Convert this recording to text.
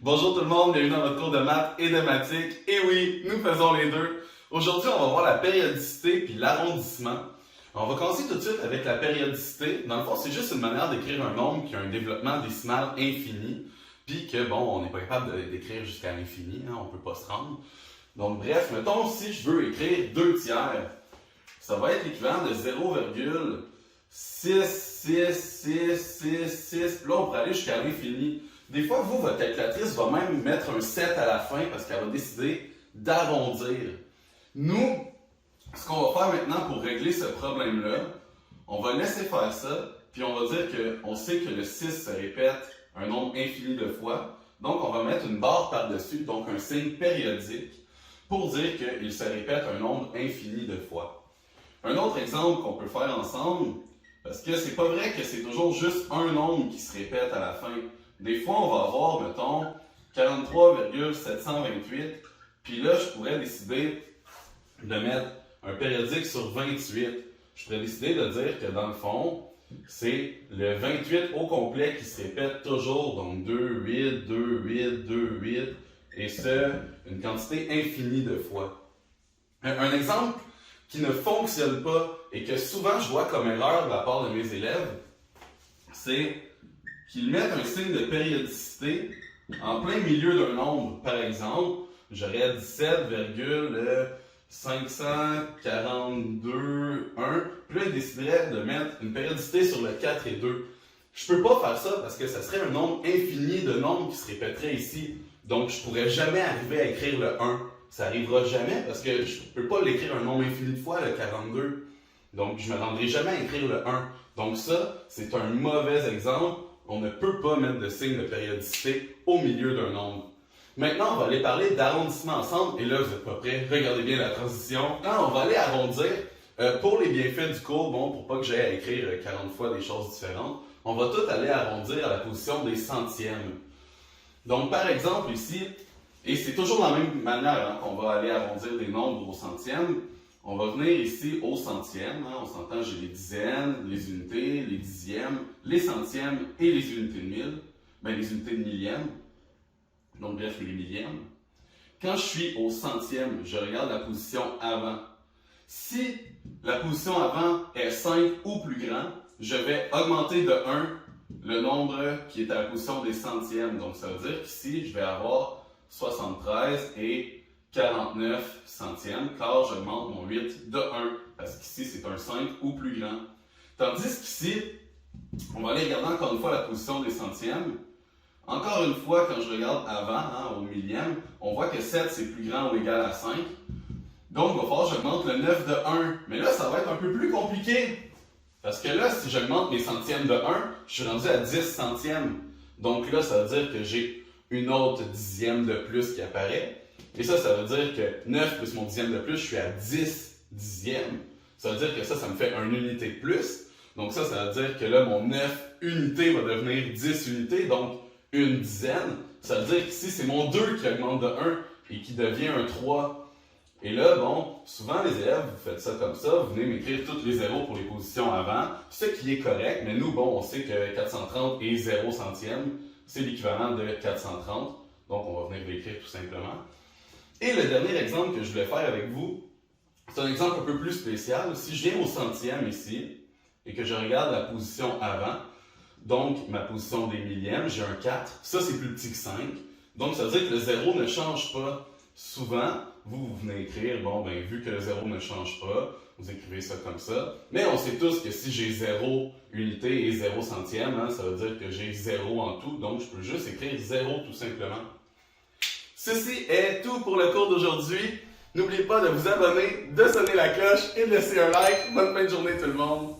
Bonjour tout le monde, bienvenue dans votre cours de maths et de mathématiques. Et oui, nous faisons les deux. Aujourd'hui, on va voir la périodicité puis l'arrondissement. On va commencer tout de suite avec la périodicité. Dans le fond, c'est juste une manière d'écrire un nombre qui a un développement décimal infini, puis que, bon, on n'est pas capable d'écrire jusqu'à l'infini, hein, on peut pas se rendre. Donc bref, mettons si je veux écrire 2 tiers, ça va être l'équivalent de 0,66666, puis là on pourrait aller jusqu'à l'infini. Des fois, vous, votre calculatrice va même mettre un 7 à la fin parce qu'elle va décider d'arrondir. Nous, ce qu'on va faire maintenant pour régler ce problème-là, on va laisser faire ça, puis on va dire qu'on sait que le 6 se répète un nombre infini de fois. Donc, on va mettre une barre par-dessus, donc un signe périodique, pour dire qu'il se répète un nombre infini de fois. Un autre exemple qu'on peut faire ensemble, parce que c'est pas vrai que c'est toujours juste un nombre qui se répète à la fin. Des fois, on va avoir, mettons, 43,728, puis là, je pourrais décider de mettre un périodique sur 28. Je pourrais décider de dire que dans le fond, c'est le 28 au complet qui se répète toujours, donc 2, 8, 2, 8, 2, 8, et ce, une quantité infinie de fois. Un exemple qui ne fonctionne pas et que souvent je vois comme erreur de la part de mes élèves, c'est qu'ils mettent un signe de périodicité en plein milieu d'un nombre. Par exemple, j'aurais 17,542,1, puis là, ils décideraient de mettre une périodicité sur le 4 et 2. Je peux pas faire ça parce que ça serait un nombre infini de nombres qui se répéterait ici. Donc, je pourrais jamais arriver à écrire le 1. Ça arrivera jamais parce que je peux pas l'écrire un nombre infini de fois, le 42. Donc, je me rendrai jamais à écrire le 1. Donc ça, c'est un mauvais exemple. On ne peut pas mettre de signe de périodicité au milieu d'un nombre. Maintenant, on va aller parler d'arrondissement ensemble. Et là, vous n'êtes pas prêts. Regardez bien la transition. Quand on va aller arrondir, pour les bienfaits du cours, bon, pour pas que j'aie à écrire 40 fois des choses différentes, on va tout aller arrondir à la position des centièmes. Donc, par exemple, ici, et c'est toujours de la même manière hein, qu'on va aller arrondir des nombres au centième, on va venir ici au centième. Hein, on s'entend, j'ai les dizaines, les unités, les dixièmes, les centièmes et les unités de mille. Ben, les unités de millième. Donc, bref, les millièmes. Quand je suis au centième, je regarde la position avant. Si la position avant est 5 ou plus grand, je vais augmenter de 1 le nombre qui est à la position des centièmes. Donc, ça veut dire qu'ici, je vais avoir 73 et 49 centièmes, car j'augmente mon 8 de 1, parce qu'ici, c'est un 5 ou plus grand. Tandis qu'ici, on va aller regarder encore une fois la position des centièmes. Encore une fois, quand je regarde avant, hein, au millième, on voit que 7, c'est plus grand ou égal à 5. Donc, il va falloir que j'augmente le 9 de 1. Mais là, ça va être un peu plus compliqué. Parce que là, si j'augmente mes centièmes de 1, je suis rendu à 10 centièmes. Donc là, ça veut dire que j'ai une autre dixième de plus qui apparaît. Et ça veut dire que 9 plus mon dixième de plus, je suis à 10 dixièmes. Ça veut dire que ça me fait une unité de plus. Donc ça veut dire que là, mon 9 unités va devenir 10 unités, donc une dizaine. Ça veut dire qu'ici, c'est mon 2 qui augmente de 1 et qui devient un 3. Et là, bon, souvent les élèves, vous faites ça comme ça, vous venez m'écrire tous les zéros pour les positions avant, ce qui est correct, mais nous, bon, on sait que 430 et 0 centième, c'est l'équivalent de 430. Donc, on va venir l'écrire tout simplement. Et le dernier exemple que je voulais faire avec vous, c'est un exemple un peu plus spécial. Si je viens au centième ici, et que je regarde la position avant, donc ma position des millièmes, j'ai un 4. Ça, c'est plus petit que 5. Donc, ça veut dire que le 0 ne change pas. Souvent, vous venez écrire, bon, ben, vu que le 0 ne change pas, vous écrivez ça comme ça. Mais on sait tous que si j'ai 0 unité et 0 centième, hein, ça veut dire que j'ai 0 en tout. Donc, je peux juste écrire 0 tout simplement. Ceci est tout pour le cours d'aujourd'hui. N'oubliez pas de vous abonner, de sonner la cloche et de laisser un like. Bonne fin de journée tout le monde!